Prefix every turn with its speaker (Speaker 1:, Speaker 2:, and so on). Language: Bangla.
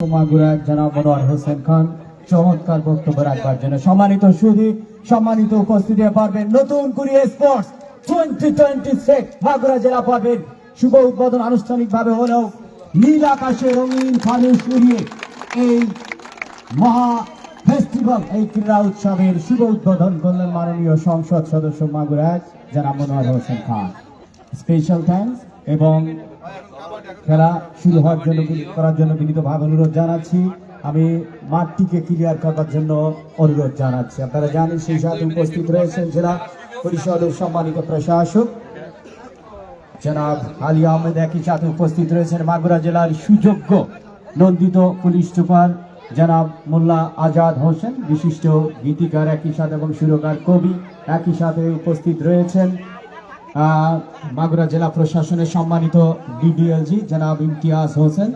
Speaker 1: মাগুরা জনাব মনোয়ার হোসেন খান চমৎকার বক্তব্য রাখবার জন্য সম্মানিত সুধী, সম্মানিত উপস্থিতি পারবেন নতুন কুড়িয়ে স্পোর্টস 2026 মাগুরা জেলা পাবেন শুভ উদ্বোধন আনুষ্ঠানিকভাবে হলেও নীল আকাশে রঙিন ফানুস উড়িয়ে এই মহা ফেস্টিভ্যাল এই ক্রীড়া উৎসবের শুভ উদ্বোধন করলেন মাননীয় সংসদ সদস্য মাগুরা জনাব মনোয়ার হোসেন খান। স্পেশাল থ্যাঙ্কস এবং খেলা শুরু করার জন্য বিনীতভাবে অনুরোধ জানাচ্ছি। আমি মাঠটিকে ক্লিয়ার করবার জন্য অনুরোধ জানাচ্ছি। আপনারা জানেন সেই সাথে উপস্থিত রয়েছেন জেলা পরিষদের সম্মানিত প্রশাসক জনাব আলী আহমেদ, একই সাথে উপস্থিত রয়েছেন মাগুরা জেলার সুযোগ্য নন্দিত পুলিশ সুপার জনাব মোল্লা আজাদ হোসেন, বিশিষ্ট গীতিকার একই সাথে এবং সুরকার কবি, একই সাথে উপস্থিত রয়েছেন মাগুরা জেলা প্রশাসনের সম্মানিত ডিডিএলজি জনাব ইমতিয়াজ হোসেন।